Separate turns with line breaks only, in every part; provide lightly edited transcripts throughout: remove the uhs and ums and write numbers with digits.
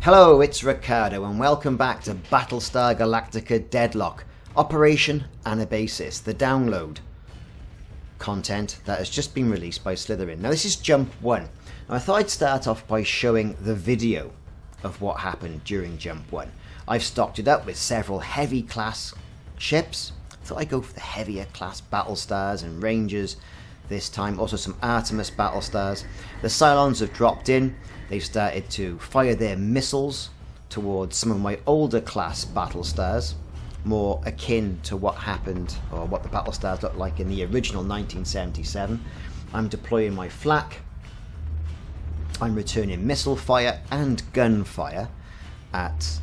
Hello, it's Ricardo and welcome back to Battlestar Galactica Deadlock, Operation Anabasis, the download content that has just been released by Slytherin. Now this is Jump 1. Now I thought I'd start off by showing the video of what happened during Jump 1. I've stocked it up with several heavy class ships. I thought I'd go for the heavier class Battlestars and Rangers this time, also some Artemis Battlestars. The Cylons have dropped in. They've started to fire their missiles towards some of my older class Battlestars, more akin to what happened or what the Battlestars looked like in the original 1977. I'm deploying my flak. I'm returning missile fire and gunfire at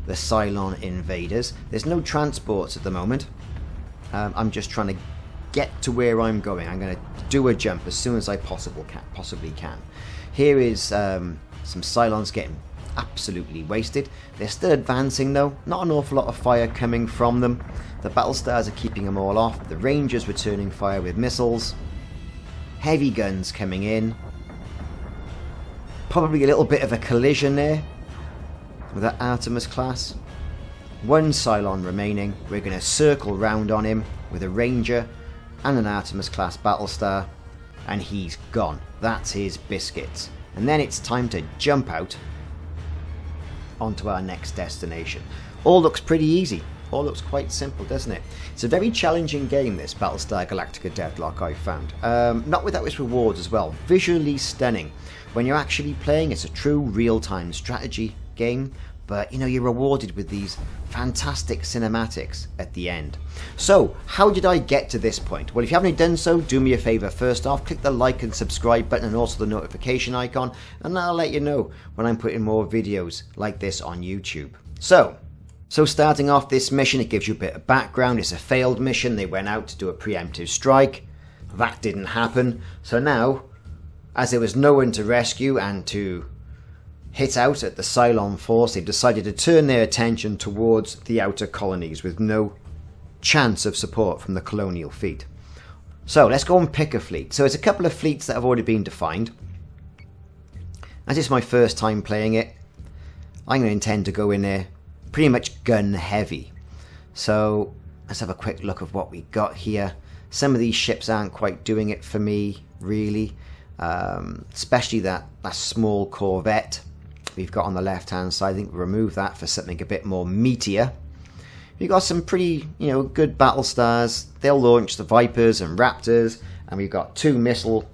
the Cylon invaders. There's no transports at the moment. I'm just trying to get to where I'm going. I'm going to do a jump as soon as I possibly can. Here is some Cylons getting absolutely wasted. They're still advancing though. Not an awful lot of fire coming from them. The Battlestars are keeping them all off. The Rangers returning fire with missiles. Heavy guns coming in. Probably a little bit of a collision there with that Artemis class. One Cylon remaining. We're going to circle round on him with a Ranger and an Artemis class Battlestar, and he's gone. That's his biscuits. And then it's time to jump out onto our next destination. All looks pretty easy. All looks quite simple, doesn't it? It's a very challenging game, this Battlestar Galactica Deadlock, I've found. Not without its rewards as well. Visually stunning. When you're actually playing, it's a true real-time strategy game, but you know, you're rewarded with these fantastic cinematics at the end. So, how did I get to this point? Well, if you haven't done so, do me a favour. First off, click the like and subscribe button and also the notification icon, and I'll let you know when I'm putting more videos like this on YouTube. So starting off this mission, it gives you a bit of background. It's a failed mission. They went out to do a preemptive strike. That didn't happen. So now, as there was no one to rescue and to hit out at the Cylon force, they've decided to turn their attention towards the outer colonies with no chance of support from the Colonial fleet. So let's go and pick a fleet. So there's a couple of fleets that have already been defined. As it's my first time playing it, I'm going to intend to go in there pretty much gun heavy. So let's have a quick look of what we got here. Some of these ships aren't quite doing it for me, really. Especially that small corvette we've got on the left hand side. I think we'll remove that for something a bit more meatier. We've got some pretty, good Battlestars. They'll launch the Vipers and Raptors, and we've got two missile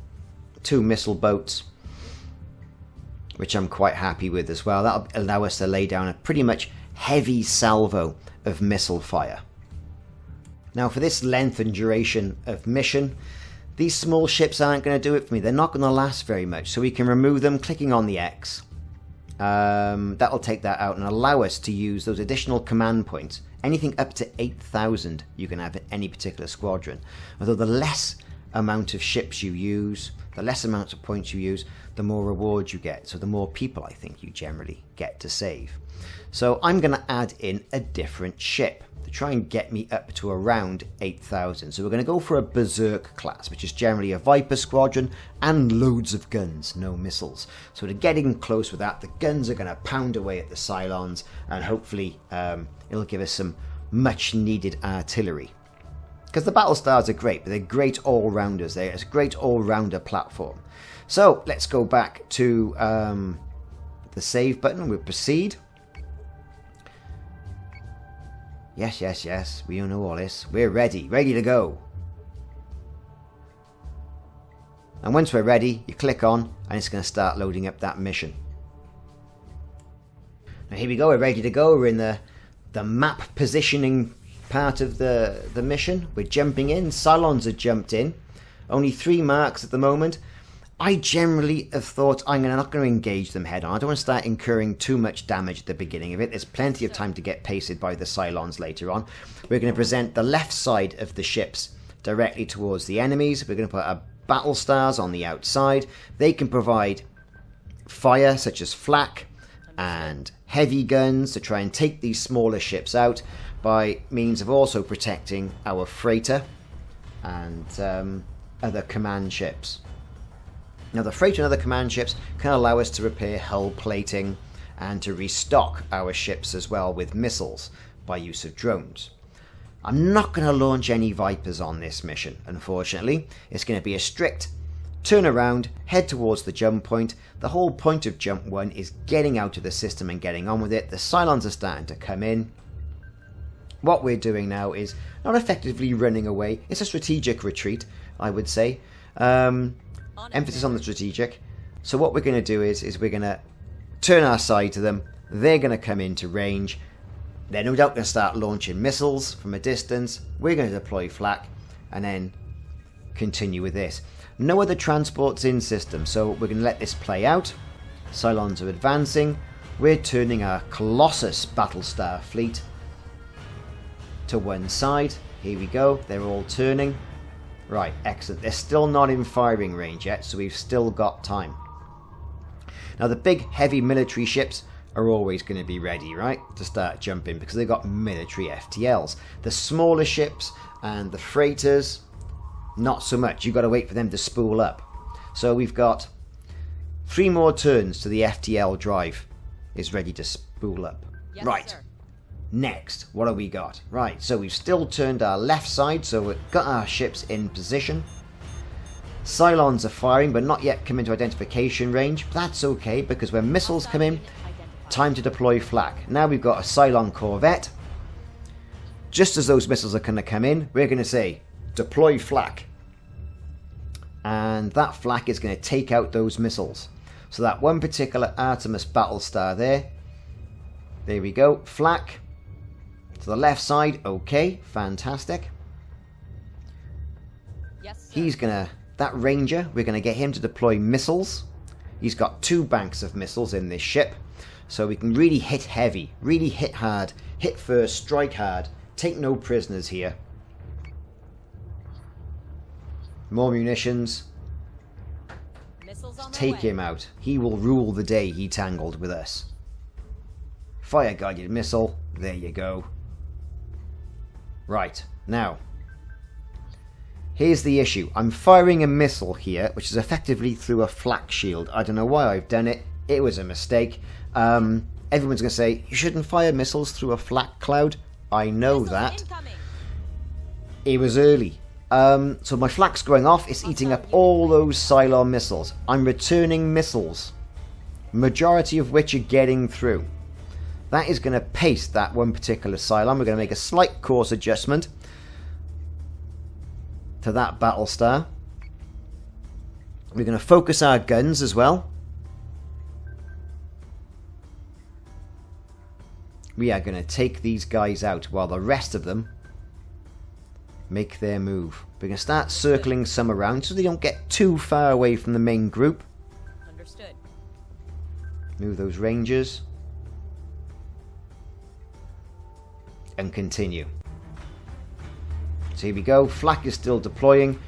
boats, which I'm quite happy with as well. That'll allow us to lay down a pretty much heavy salvo of missile fire. Now, for this length and duration of mission, these small ships aren't going to do it for me. They're not going to last very much, so we can remove them clicking on the X. That'll take that out and allow us to use those additional command points. Anything up to 8,000 you can have in any particular squadron. Although the less amount of ships you use, the less amount of points you use, the more rewards you get. So the more people I think you generally get to save. So I'm going to add in a different ship to try and get me up to around 8,000. So we're going to go for a Berserk class, which is generally a Viper squadron and loads of guns, no missiles. So to get in close with that, the guns are going to pound away at the Cylons, and hopefully it'll give us some much needed artillery. Because the Battlestars are great, but they're great all-rounders. They're a great all-rounder platform. So let's go back to the save button. We'll proceed. Yes, we all know all this. We're ready to go. And once we're ready, you click on, and it's going to start loading up that mission. Now here we go, we're ready to go. We're in the map positioning part of the mission. We're jumping in. Cylons have jumped in. Only 3 marks at the moment. I generally have thought I'm not going to engage them head on. I don't want to start incurring too much damage at the beginning of it. There's plenty of time to get pasted by the Cylons later on. We're going to present the left side of the ships directly towards the enemies. We're going to put our Battlestars on the outside. They can provide fire such as flak and heavy guns to try and take these smaller ships out by means of also protecting our freighter and other command ships. Now the freighter and other command ships can allow us to repair hull plating and to restock our ships as well with missiles by use of drones. I'm not going to launch any Vipers on this mission, unfortunately. It's going to be a strict turn around, head towards the jump point. The whole point of jump 1 is getting out of the system and getting on with it. The Cylons are starting to come in. What we're doing now is not effectively running away. It's a strategic retreat, I would say. Emphasis on the strategic. So what we're going to do is we're going to turn our side to them. They're going to come into range. They're no doubt going to start launching missiles from a distance. We're going to deploy flak and then continue with this. No other transports in system, so we're going to let this play out. Cylons are advancing. We're turning our Colossus Battlestar fleet to one side. Here we go. They're all turning. Right, excellent. They're still not in firing range yet, so we've still got time. Now, the big, heavy military ships are always going to be ready, right, to start jumping because they've got military FTLs. The smaller ships and the freighters, not so much. You've got to wait for them to spool up. So we've got 3 more turns to the FTL drive is ready to spool up.
Yes,
right.
sir.
Next, what have we got? Right, so we've still turned our left side, so we've got our ships in position. Cylons are firing, but not yet come into identification range. That's okay, because when missiles come in, time to deploy flak. Now we've got a Cylon corvette. Just as those missiles are going to come in, we're going to say, deploy flak. And that flak is going to take out those missiles. So that one particular Artemis Battlestar there we go, flak. To the left side, okay, fantastic.
Yes, sir.
He's going to, that Ranger, we're going to get him to deploy missiles. He's got 2 banks of missiles in this ship. So we can really hit heavy, really hit hard, hit first, strike hard, take no prisoners here. More munitions.
Missiles on
Take
their way.
him out. He will rule the day he tangled with us. Fire guided missile. There you go. Right, now. Here's the issue. I'm firing a missile here, which is effectively through a flak shield. I don't know why I've done it. It was a mistake. Everyone's going to say, you shouldn't fire missiles through a flak cloud. I know
Missiles
that.
incoming.
It was early. So my flak's going off. It's eating up all those Cylon missiles. I'm returning missiles. Majority of which are getting through. That is going to paste that one particular Cylon. We're going to make a slight course adjustment to that Battlestar. We're going to focus our guns as well. We are going to take these guys out while the rest of them make their move. We're going to start circling some around so they don't get too far away from the main group.
Understood.
Move those Rangers. And continue. So here we go. Flak is still deploying.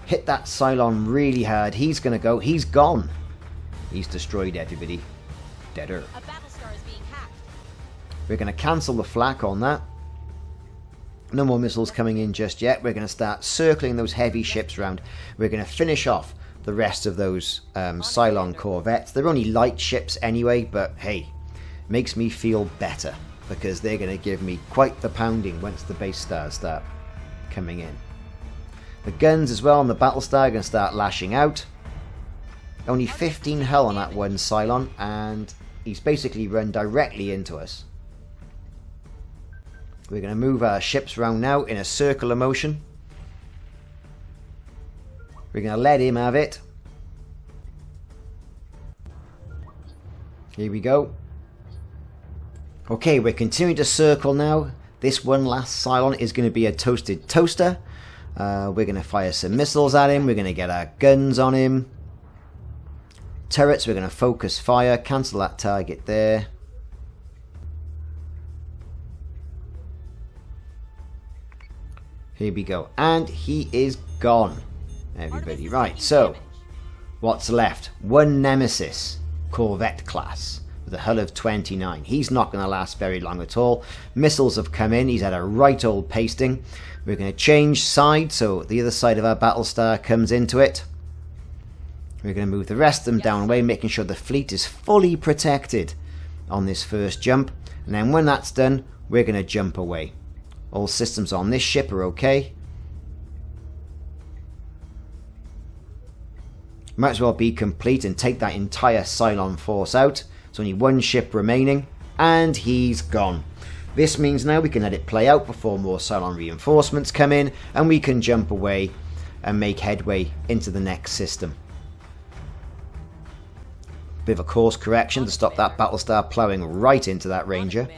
Hit that Cylon really hard. He's going to go. He's gone. He's destroyed everybody. Deader.
A Battlestar is being hacked.
We're going to cancel the flak on that. No more missiles coming in just yet. We're going to start circling those heavy ships around. We're going to finish off the rest of those Cylon corvettes. They're only light ships anyway, but hey, makes me feel better because they're going to give me quite the pounding once the base stars start coming in. The guns as well on the Battlestar are going to start lashing out. Only 15 hull on that one Cylon, and he's basically run directly into us. We're going to move our ships around now in a circular motion. We're going to let him have it. Here we go. Okay, we're continuing to circle now. This one last Cylon is going to be a toasted toaster. We're going to fire some missiles at him. We're going to get our guns on him. Turrets, we're going to focus fire. Cancel that target there. Here we go. And he is gone. Everybody. Right, so what's left? One Nemesis Corvette class with a hull of 29. He's not going to last very long at all. Missiles have come in. He's had a right old pasting. We're going to change side so the other side of our Battlestar comes into it. We're going to move the rest of them down away, making sure the fleet is fully protected on this first jump, and then when that's done, we're going to jump away. All systems on this ship are okay. Might as well be complete and take that entire Cylon force out. There's only one ship remaining, and he's gone. This means now we can let it play out before more Cylon reinforcements come in, and we can jump away and make headway into the next system. Bit of a course correction to stop that Battlestar ploughing right into that Ranger.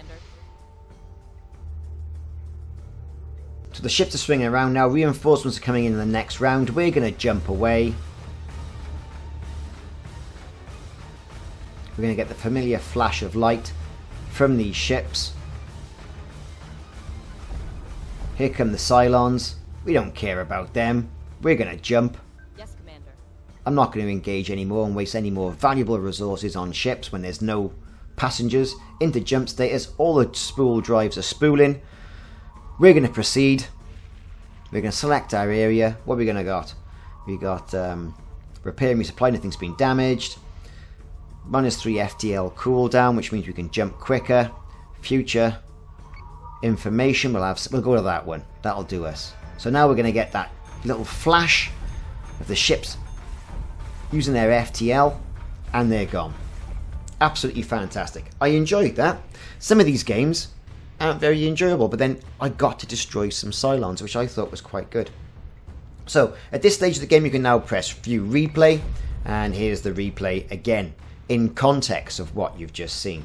So the ships are swinging around now, reinforcements are coming in the next round, we're going to jump away. We're going to get the familiar flash of light from these ships. Here come the Cylons. We don't care about them. We're going to jump.
Yes, Commander.
I'm not going to engage anymore and waste any more valuable resources on ships when there's no passengers. Into jump status. All the spool drives are spooling. We're going to proceed. We're going to select our area. What are we going to got? We got repair and resupply. Nothing's been damaged. -3 FTL cooldown, which means we can jump quicker. Future information, we'll go to that one. That'll do us. So now we're going to get that little flash of the ships using their FTL, and they're gone. Absolutely fantastic. I enjoyed that. Some of these games aren't very enjoyable, but then I got to destroy some Cylons, which I thought was quite good. So at this stage of the game, you can now press view replay, and here's the replay again in context of what you've just seen.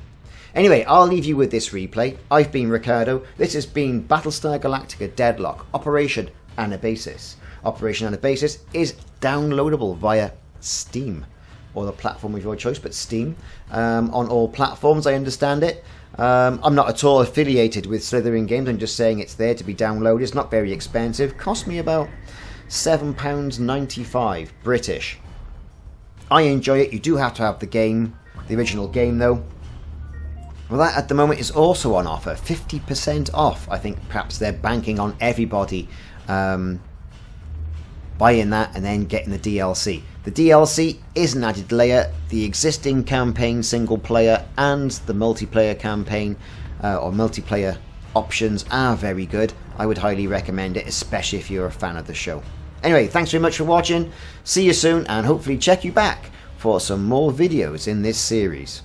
Anyway, I'll leave you with this replay. I've been Ricardo. This has been Battlestar Galactica Deadlock, Operation Anabasis. Operation Anabasis is downloadable via Steam, or the platform of your choice, but Steam, on all platforms, I understand it. I'm not at all affiliated with Slytherin Games, I'm just saying it's there to be downloaded. It's not very expensive. Cost me about £7.95 British. I enjoy it. You do have to have the game, the original game though. Well, that at the moment is also on offer, 50% off. I think perhaps they're banking on everybody buying that and then getting the DLC. The DLC is an added layer. The existing campaign single player and the multiplayer campaign or multiplayer options are very good. I would highly recommend it, especially if you're a fan of the show. Anyway, thanks very much for watching. See you soon, and hopefully check you back for some more videos in this series.